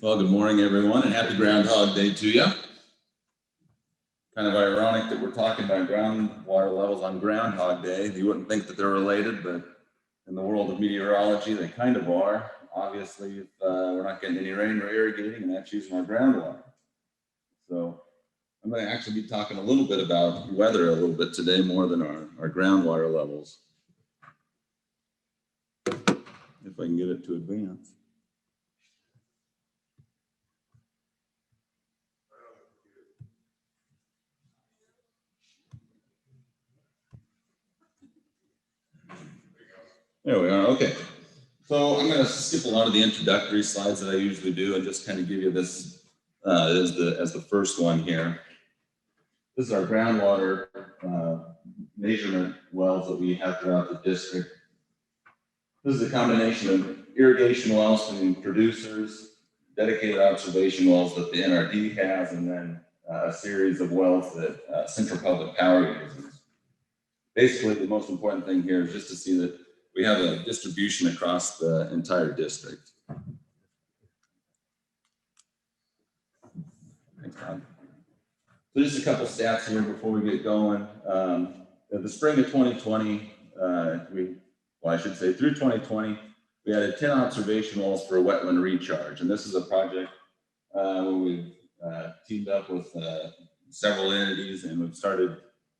Well, good morning, everyone, and happy Groundhog Day to you. Kind of ironic that we're talking about groundwater levels on Groundhog Day. You wouldn't think that they're related, but in the world of meteorology, they kind of are. Obviously, if we're not getting any rain or irrigating, and that's using our groundwater. So I'm going to actually be talking a little bit about weather a little bit today, more than our groundwater levels. If I can get it to advance. There we are. Okay. So I'm going to skip a lot of the introductory slides that I usually do and just kind of give you this as the first one here. This is our groundwater measurement wells that we have throughout the district. This is a combination of irrigation wells from producers, dedicated observation wells that the NRD has, and then a series of wells that Central Public Power uses. Basically, the most important thing here is just to see that we have a distribution across the entire district. Thanks, Todd. So just a couple stats here before we get going. The spring of 2020, I should say through 2020, we added 10 observation wells for a wetland recharge. And this is a project where we've teamed up with several entities, and we've started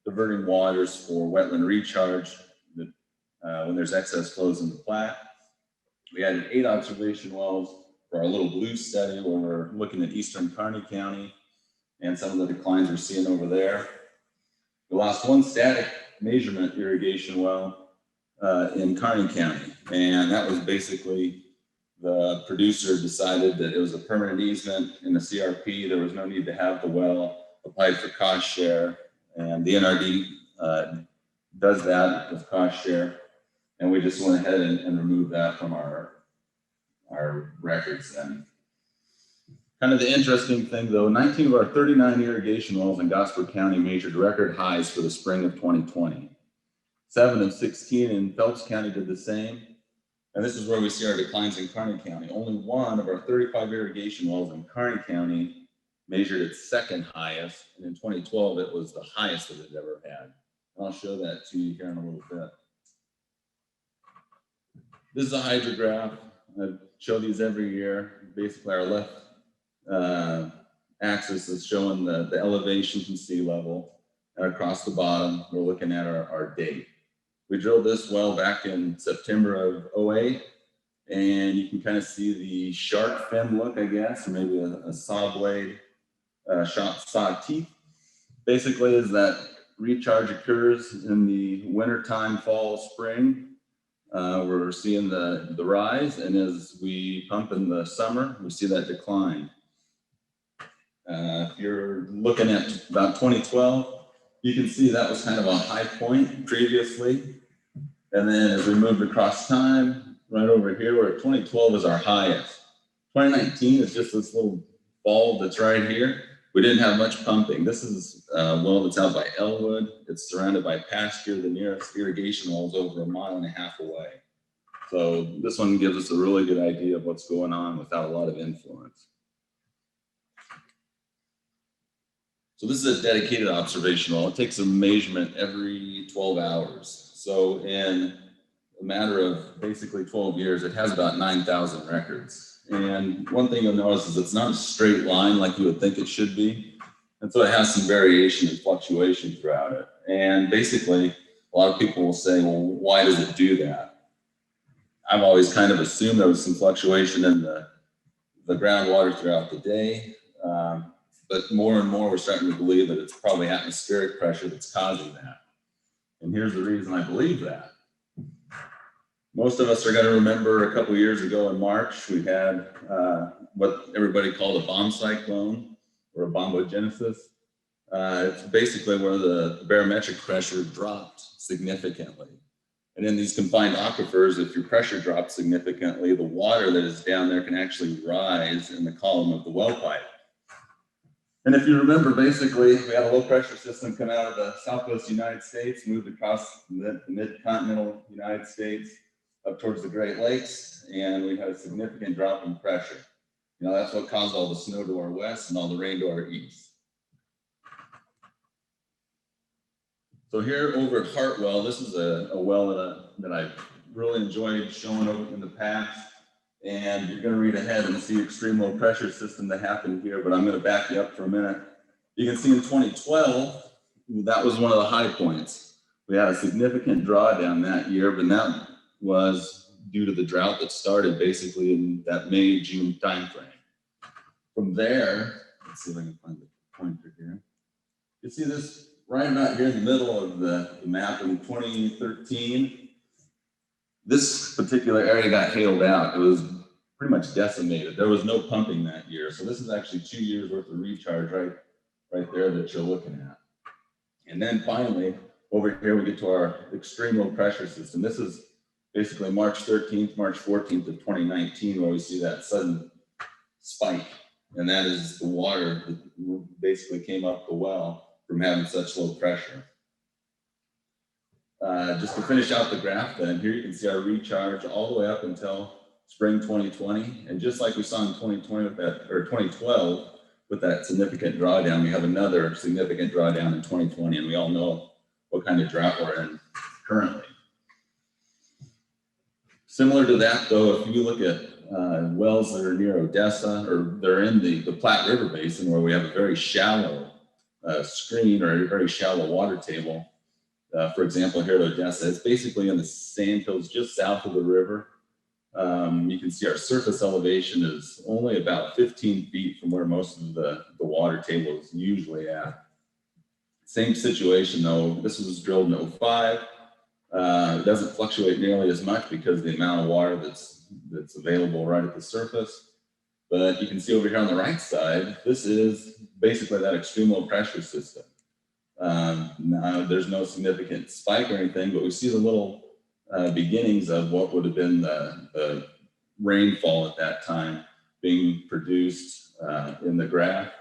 diverting waters for wetland recharge when there's excess flows in the Platte. We added 8 observation wells for our little blue study where we're looking at eastern Kearney County and some of the declines we're seeing over there. We lost 1 static measurement irrigation well in Kearney County, and that was basically the producer decided that it was a permanent easement in the CRP. There was no need to have the well, applied for cost share, and the NRD does that with cost share, and we just went ahead and removed that from our records then. Kind of the interesting thing though, 19 of our 39 irrigation wells in Gosford County measured record highs for the spring of 2020. 7 of 16 in Phelps County did the same. And this is where we see our declines in Kearney County. Only 1 of our 35 irrigation wells in Kearney County measured its second highest. And in 2012, it was the highest that it ever had. And I'll show that to you here in a little bit. This is a hydrograph. I show these every year. Basically, our left axis is showing the elevation from sea level, and across the bottom we're looking at our date. We drilled this well back in September of 08, and you can kind of see the shark fin look, I guess, or maybe a saw blade, saw teeth. Basically is that recharge occurs in the wintertime, fall, spring. We're seeing the rise, and as we pump in the summer, we see that decline. If you're looking at about 2012, you can see that was kind of a high point previously. And then as we moved across time, right over here, where 2012 is our highest. 2019 is just this little bulb that's right here. We didn't have much pumping. This is a well that's out by Elwood. It's surrounded by pasture. The nearest irrigation well is over 1.5 miles away. So this one gives us a really good idea of what's going on without a lot of influence. So this is a dedicated observation well. It takes a measurement every 12 hours. So in a matter of basically 12 years, it has about 9,000 records. And one thing you'll notice is it's not a straight line like you would think it should be. And so it has some variation and fluctuation throughout it. And basically, a lot of people will say, well, why does it do that? I've always kind of assumed there was some fluctuation in the groundwater throughout the day. But more and more, we're starting to believe that it's probably atmospheric pressure that's causing that. And here's the reason I believe that. Most of us are going to remember a couple of years ago in March, we had what everybody called a bomb cyclone or a bombogenesis. It's basically where the barometric pressure dropped significantly. And in these confined aquifers, if your pressure drops significantly, the water that is down there can actually rise in the column of the well pipe. And if you remember, basically, we had a low pressure system come out of the southwest United States, moved across the mid-continental United States up towards the Great Lakes, and we had a significant drop in pressure. That's what caused all the snow to our west and all the rain to our east. So here over at Hartwell, this is a well that I really enjoyed showing in the past. And you're going to read ahead and see extreme low pressure system that happened here, but I'm going to back you up for a minute. You can see in 2012, that was one of the high points. We had a significant drawdown that year, but that was due to the drought that started basically in that May, June timeframe. From there, let's see if I can find the pointer here. You see this right about here in the middle of the map in 2013. This particular area got hailed out. It was pretty much decimated. There was no pumping that year. So this is actually 2 years worth of recharge right there that you're looking at. And then finally, over here, we get to our extreme low pressure system. This is basically March 13th, March 14th of 2019, where we see that sudden spike. And that is the water that basically came up the well from having such low pressure. Just to finish out the graph then, here you can see our recharge all the way up until spring 2020. And just like we saw in 2020 with that, or 2012, with that significant drawdown, we have another significant drawdown in 2020, and we all know what kind of drought we're in currently. Similar to that though, if you look at wells that are near Odessa, or they're in the Platte River Basin, where we have a very shallow screen or a very shallow water table. For example, here at Odessa, it's basically in the sandhills just south of the river. You can see our surface elevation is only about 15 feet from where most of the water table is usually at. Same situation though, this was drilled in 2005. It doesn't fluctuate nearly as much because of the amount of water that's available right at the surface. But you can see over here on the right side, this is basically that extreme low pressure system. Now, there's no significant spike or anything, but we see the little beginnings of what would have been the rainfall at that time being produced in the graph.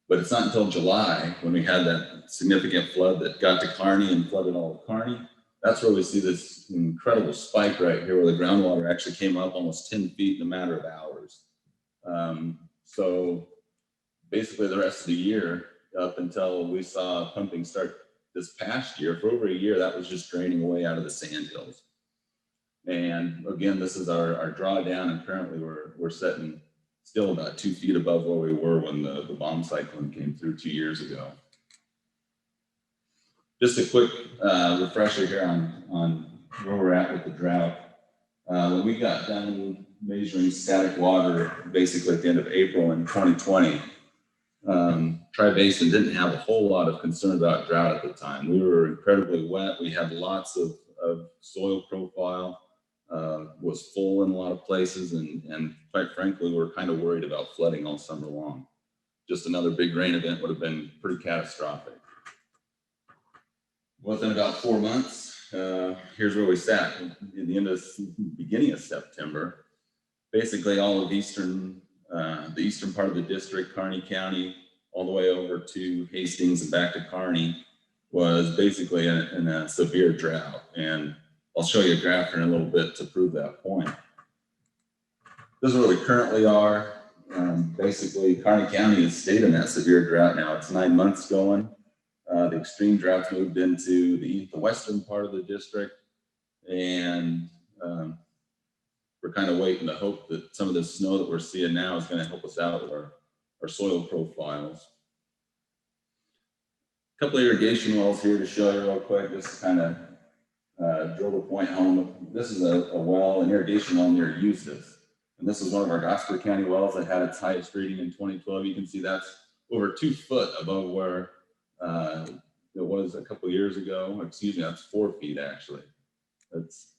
But it's not until July, when we had that significant flood that got to Kearney and flooded all of Kearney. That's where we see this incredible spike right here, where the groundwater actually came up almost 10 feet in a matter of hours. So basically the rest of the year, up until we saw pumping start this past year, for over a year, that was just draining away out of the sandhills. And again, this is our drawdown, and currently we're sitting still about 2 feet above where we were when the bomb cyclone came through 2 years ago. Just a quick refresher here on where we're at with the drought. When we got done measuring static water, basically at the end of April in 2020, Tri-Basin didn't have a whole lot of concern about drought at the time. We were incredibly wet. We had lots of soil profile, was full in a lot of places, and quite frankly, we were kind of worried about flooding all summer long. Just another big rain event would have been pretty catastrophic. Within about 4 months, here's where we sat. In the beginning of September, basically all of the eastern part of the district, Kearney County, all the way over to Hastings and back to Kearney, was basically in a severe drought. And I'll show you a graph here in a little bit to prove that point. This is where we currently are. Basically, Kearney County has stayed in that severe drought now. It's 9 months going. The extreme drought's moved into the western part of the district, and we're kind of waiting to hope that some of the snow that we're seeing now is going to help us out with our soil profiles. A couple of irrigation wells here to show you real quick, just to kind of drill the point home. This is a well, an irrigation well near Eustis, and this is one of our Gosford County wells that had its highest reading in 2012. You can see that's over 2 foot above where it was a couple years ago. Excuse me, that's 4 feet actually. That's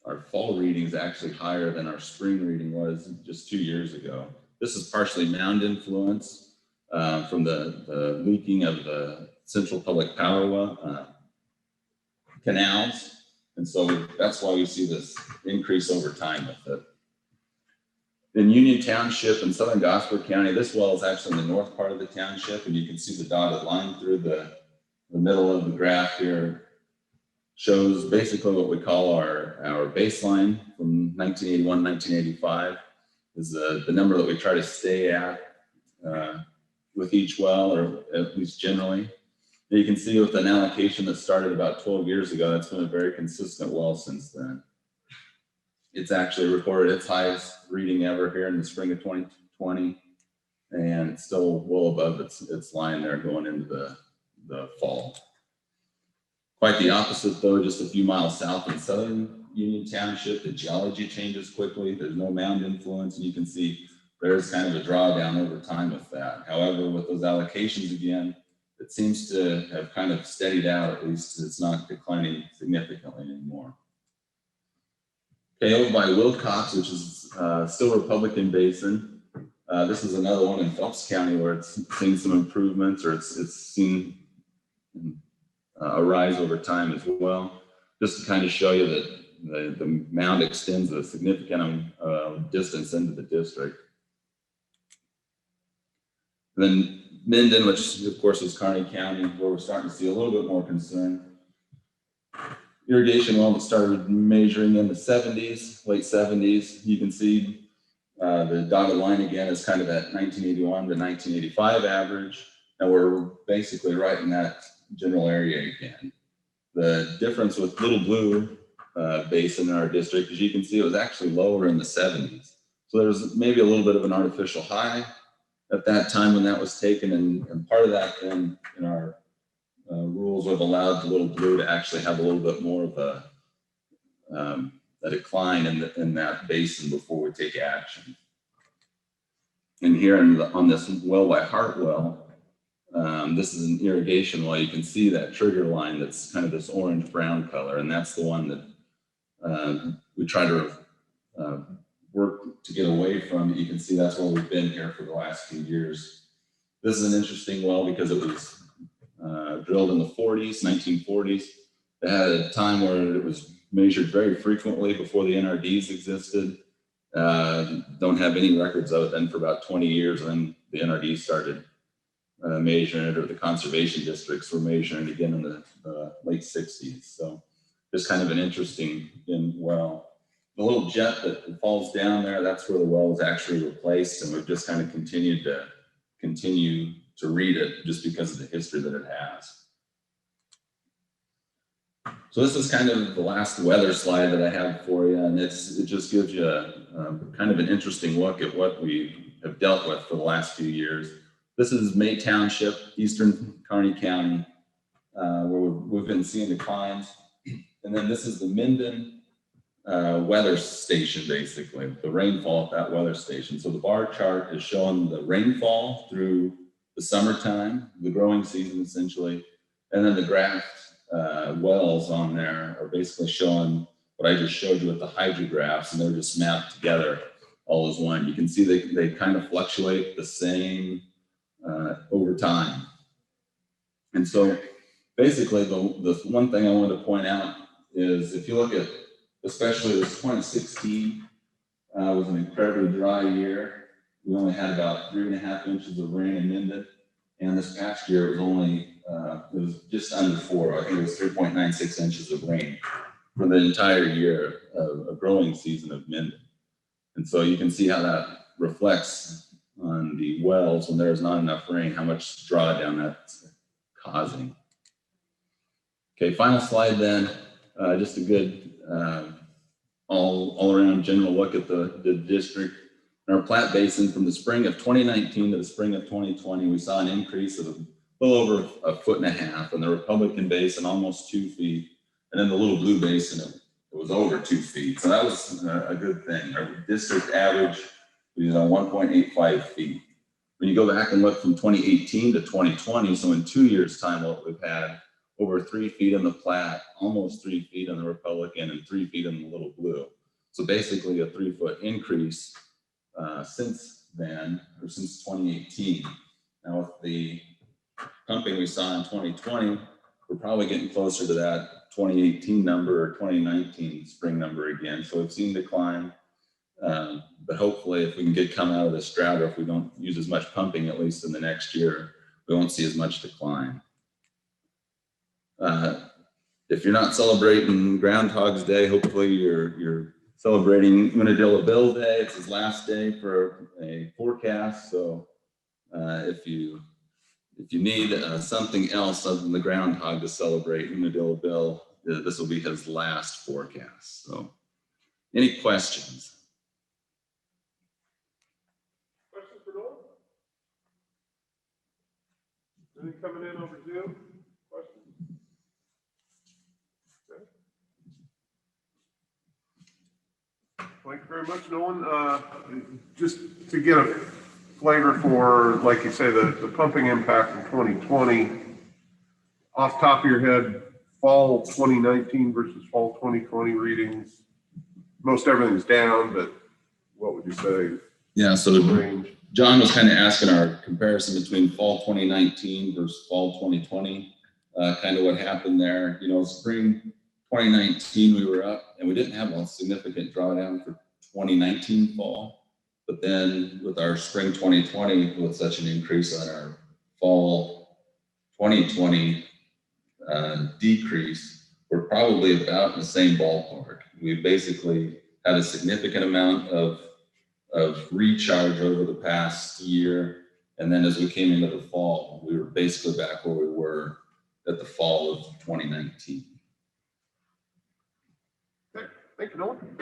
our fall reading is actually higher than our spring reading was just 2 years ago. This is partially mound influence from the leaking of the Central Public Power well, canals. And so that's why we see this increase over time with it. In Union Township in southern Gosford County, this well is actually in the north part of the township, and you can see the dotted line through the middle of the graph here shows basically what we call our baseline from 1981, 1985. the number that we try to stay at with each well, or at least generally. And you can see with an allocation that started about 12 years ago, that's been a very consistent well since then. It's actually recorded its highest reading ever here in the spring of 2020, and it's still well above its line there going into the fall. Quite the opposite though, just a few miles south in southern Union Township, the geology changes quickly. There's no mound influence, and you can see there's kind of a drawdown over time with that. However, with those allocations again, it seems to have kind of steadied out, at least it's not declining significantly anymore. Okay, over by Wilcox, which is still Republican Basin. This is another one in Phelps County where it's seen some improvements, or it's seen a rise over time as well. Just to kind of show you that the mound extends a significant distance into the district. Then Minden, which of course is Kearney County, where we're starting to see a little bit more concern. Irrigation well that started measuring in the 70s, late 70s. You can see the dotted line again is kind of that 1981 to 1985 average. And we're basically right in that general area again. The difference with Little Blue Basin in our district, as you can see, it was actually lower in the 70s. So there was maybe a little bit of an artificial high at that time when that was taken, and part of that then in our rules would have allowed the Little Blue to actually have a little bit more of a decline in that basin before we take action. And here on this well by Hartwell, this is an irrigation well. You can see that trigger line that's kind of this orange brown color, and that's the one that we try to work to get away from. You can see that's where we've been here for the last few years. This is an interesting well because it was drilled in the 1940s. It had a time where it was measured very frequently before the NRDs existed. Don't have any records of it then for about 20 years, and then the NRDs started measuring it, or the conservation districts were measuring it again in the late 60s. So just kind of an interesting well. The little jet that falls down there, that's where the well was actually replaced, and we've just kind of continued to read it just because of the history that it has. So this is kind of the last weather slide that I have for you, and it just gives you kind of an interesting look at what we have dealt with for the last few years. This is May Township, eastern Kearney County, where we've been seeing declines. And then this is the Minden weather station, basically, the rainfall at that weather station. So the bar chart is showing the rainfall through the summertime, the growing season essentially, and then the graphed wells on there are basically showing what I just showed you with the hydrographs, and they're just mapped together all as one. You can see they kind of fluctuate the same over time. And so basically the one thing I wanted to point out is if you look at, especially this 2016 was an incredibly dry year. We only had about 3.5 inches of rain in Minden, and this past year it was only it was just under 4. I think it was 3.96 inches of rain for the entire year of a growing season of Minden. And so you can see how that reflects on the wells when there's not enough rain, how much drawdown that's causing. Okay, final slide then. Just a good all around general look at the district. In our Platte Basin, from the spring of 2019 to the spring of 2020, we saw an increase of a little over 1.5 feet. In the Republican Basin, almost 2 feet. And in the Little Blue Basin, it was over 2 feet. So that was a good thing. Our district average was 1.85 feet. When you go back and look from 2018 to 2020, so in 2 years' time, what we've had over 3 feet in the Platte, almost 3 feet in the Republican, and 3 feet in the Little Blue. So basically a 3-foot increase since then, or since 2018. Now with the pumping we saw in 2020, we're probably getting closer to that 2018 number or 2019 spring number again. So we've seen decline, but hopefully if we can come out of this drought, or if we don't use as much pumping, at least in the next year, we won't see as much decline. If you're not celebrating Groundhog's Day, hopefully you're celebrating Unadilla Bill Day. It's his last day for a forecast. So if you need something else other than the groundhog to celebrate Unadilla Bill, this will be his last forecast. So any questions? Questions for Nolan? Anything coming in over Zoom? Questions? Okay. Thank you very much, Nolan. Just to get a flavor for, like you say, the pumping impact in 2020, off the top of your head, fall 2019 versus fall 2020 readings, most everything's down, but what would you say? Yeah, so range? John was kind of asking our comparison between fall 2019 versus fall 2020, kind of what happened there. You know, spring 2019, we were up and we didn't have a significant drawdown for 2019 fall. But then with our spring 2020, with such an increase on our fall 2020 decrease, we're probably about in the same ballpark. We basically had a significant amount of recharge over the past year. And then as we came into the fall, we were basically back where we were at the fall of 2019. Okay. Thank you, Nolan.